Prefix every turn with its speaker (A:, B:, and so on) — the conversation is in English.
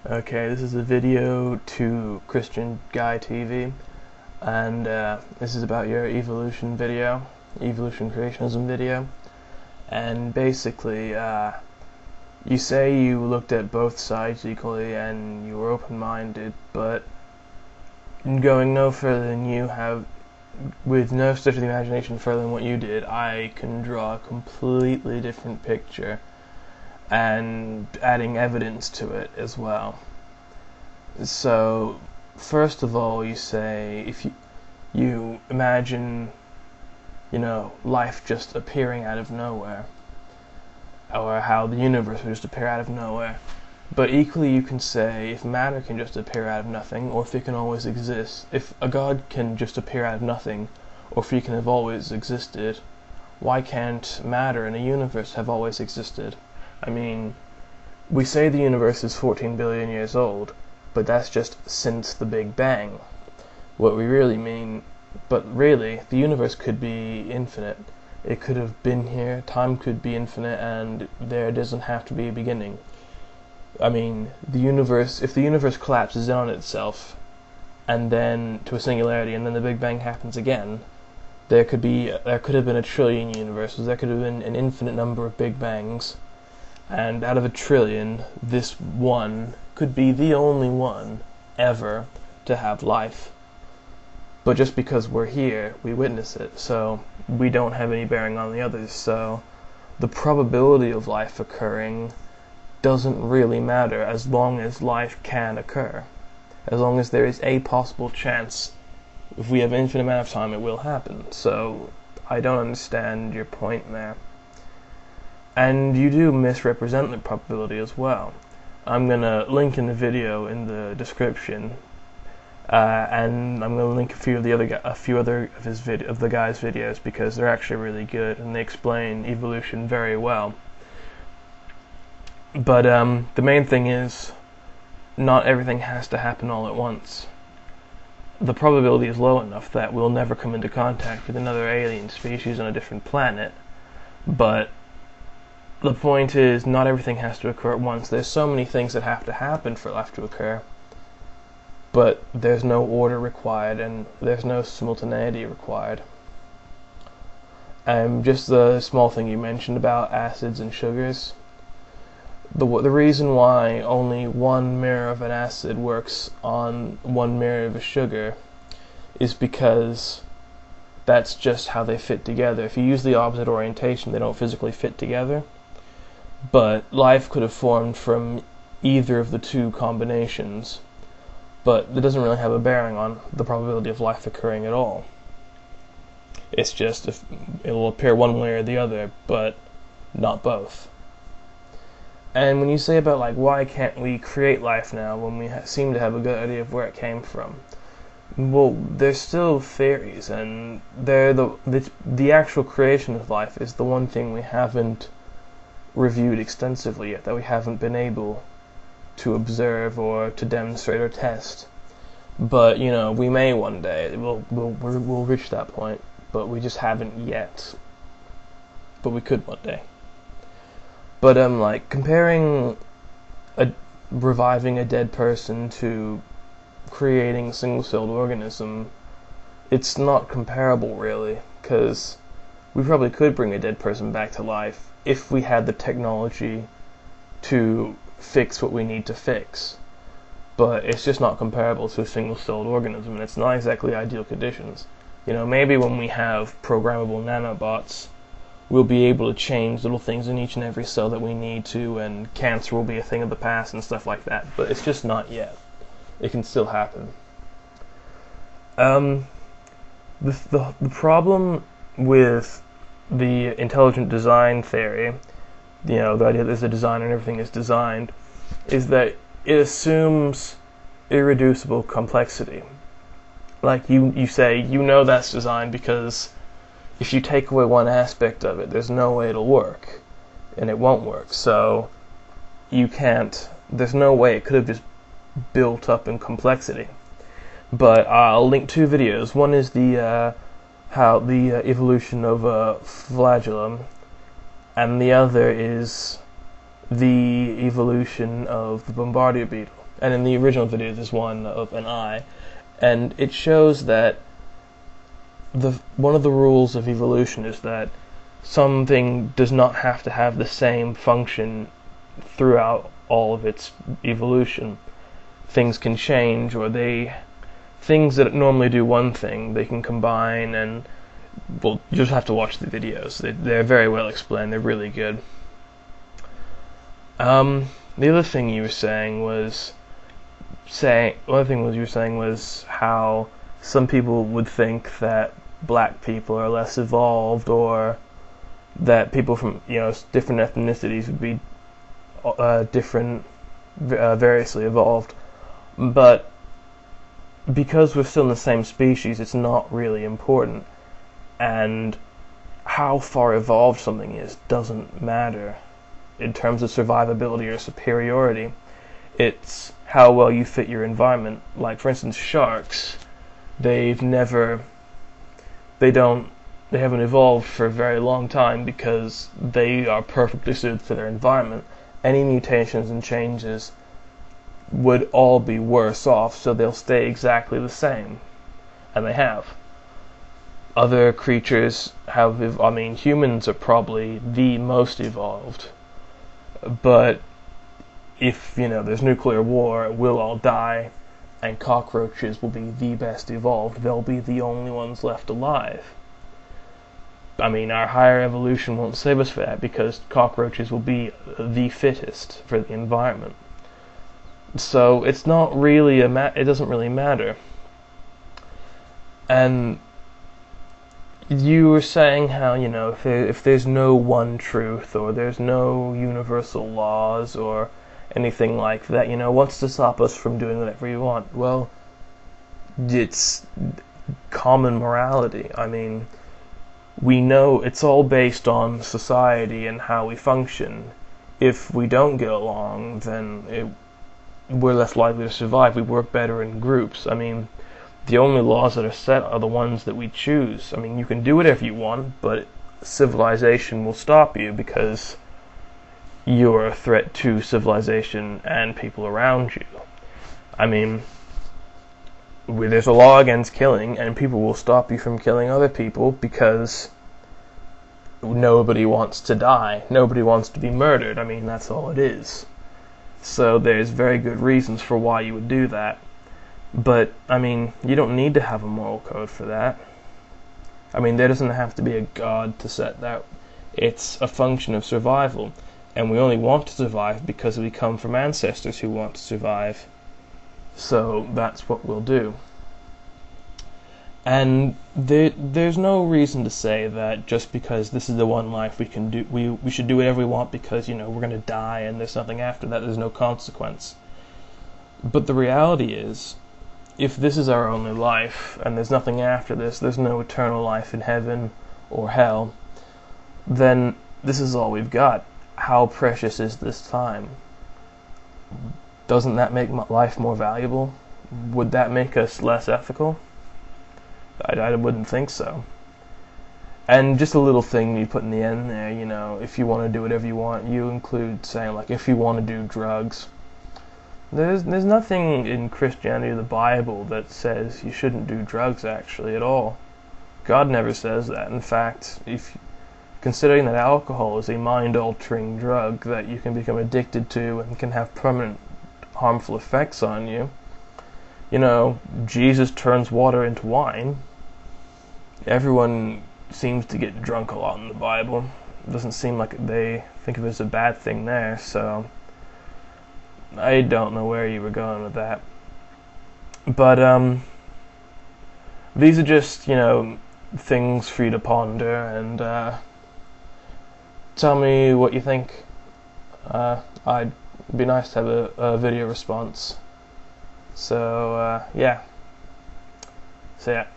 A: Okay, this is a video to Christian Guy TV, and this is about your evolution creationism video, and basically, you say you looked at both sides equally and you were open-minded, but going no further than you have, with no stretch of the imagination further than what you did, I can draw a completely different picture, and adding evidence to it as well. So, first of all, you say, if you imagine, life just appearing out of nowhere, or how the universe would just appear out of nowhere. But equally you can say, if matter can just appear out of nothing, or if it can always exist, if a God can just appear out of nothing, or if he can have always existed, why can't matter in a universe have always existed? I mean, we say the universe is 14 billion years old, but that's just since the Big Bang. What we really mean, but really, the universe could be infinite. It could have been here, time could be infinite, and there doesn't have to be a beginning. I mean, if the universe collapses in on itself, and then to a singularity, and then the Big Bang happens again, there could have been a trillion universes, there could have been an infinite number of Big Bangs, and out of a trillion, this one could be the only one ever to have life. But just because we're here, we witness it, so we don't have any bearing on the others, so the probability of life occurring doesn't really matter as long as life can occur. As long as there is a possible chance, if we have an infinite amount of time, it will happen. So I don't understand your point there. And you do misrepresent the probability as well. I'm going to link in the video in the description, and I'm going to link a few of the guy's videos because they're actually really good and they explain evolution very well. But the main thing is, not everything has to happen all at once. The probability is low enough that we'll never come into contact with another alien species on a different planet, but the point is, not everything has to occur at once. There's so many things that have to happen for life to occur, but there's no order required and there's no simultaneity required. Just the small thing you mentioned about acids and sugars. The reason why only one mirror of an acid works on one mirror of a sugar is because that's just how they fit together. If you use the opposite orientation, they don't physically fit together. But life could have formed from either of the two combinations, but it doesn't really have a bearing on the probability of life occurring at all. It's just if it will appear one way or the other, but not both. And when you say about why can't we create life now when we seem to have a good idea of where it came from, well, there's still theories, and the actual creation of life is the one thing we haven't reviewed extensively yet, that we haven't been able to observe or to demonstrate or test. But we may one day. We'll reach that point, but we just haven't yet. But we could one day. But comparing reviving a dead person to creating a single-celled organism, it's not comparable really, because we probably could bring a dead person back to life if we had the technology to fix what we need to fix. But it's just not comparable to a single-celled organism, and it's not exactly ideal conditions. Maybe when we have programmable nanobots, we'll be able to change little things in each and every cell that we need to, and cancer will be a thing of the past and stuff like that. But it's just not yet. It can still happen. The problem with the intelligent design theory, the idea that there's a designer and everything is designed, is that it assumes irreducible complexity. Like you say, that's designed because if you take away one aspect of it, there's no way it'll work, and it won't work. So there's no way it could have just built up in complexity. But I'll link two videos. One is the evolution of a flagellum, and the other is the evolution of the bombardier beetle. and in the original video there's one of an eye, and it shows that one of the rules of evolution is that something does not have to have the same function throughout all of its evolution. Things can change, or things that normally do one thing, they can combine, and well, you just have to watch the videos. They're very well explained. They're really good. The other thing you were saying was how some people would think that black people are less evolved, or that people from different ethnicities would be variously evolved. But because we're still in the same species, it's not really important. And how far evolved something is doesn't matter in terms of survivability or superiority. It's how well you fit your environment. Like, for instance, sharks, they haven't evolved for a very long time because they are perfectly suited to their environment. Any mutations and changes would all be worse off, so they'll stay exactly the same. And they have. Other creatures humans are probably the most evolved. But if, there's nuclear war, we'll all die, and cockroaches will be the best evolved. They'll be the only ones left alive. Our higher evolution won't save us for that, because cockroaches will be the fittest for the environment. So it's not really it doesn't really matter. And you were saying how, if there's no one truth, or there's no universal laws, or anything like that, what's to stop us from doing whatever you want? Well, it's common morality. We know it's all based on society and how we function. If we don't get along, then we're less likely to survive. We work better in groups. The only laws that are set are the ones that we choose. You can do whatever you want, but civilization will stop you because you're a threat to civilization and people around you. There's a law against killing, and people will stop you from killing other people because nobody wants to die. Nobody wants to be murdered. That's all it is. So there's very good reasons for why you would do that. But, you don't need to have a moral code for that. There doesn't have to be a god to set that. It's a function of survival. And we only want to survive because we come from ancestors who want to survive. So that's what we'll do. And there's no reason to say that just because this is the one life we can do, we should do whatever we want because, we're going to die and there's nothing after that, there's no consequence. But the reality is, if this is our only life and there's nothing after this, there's no eternal life in heaven or hell, then this is all we've got. How precious is this time? Doesn't that make life more valuable? Would that make us less ethical? I wouldn't think so. And just a little thing you put in the end there, if you want to do whatever you want, you include saying, like, if you want to do drugs. There's nothing in Christianity or the Bible that says you shouldn't do drugs, actually, at all. God never says that. In fact, considering that alcohol is a mind-altering drug that you can become addicted to and can have permanent harmful effects on you, Jesus turns water into wine. Everyone seems to get drunk a lot in the Bible. It doesn't seem like they think of it as a bad thing there, so I don't know where you were going with that. But these are just, things for you to ponder, and tell me what you think. It'd be nice to have a video response. So, yeah. So, yeah.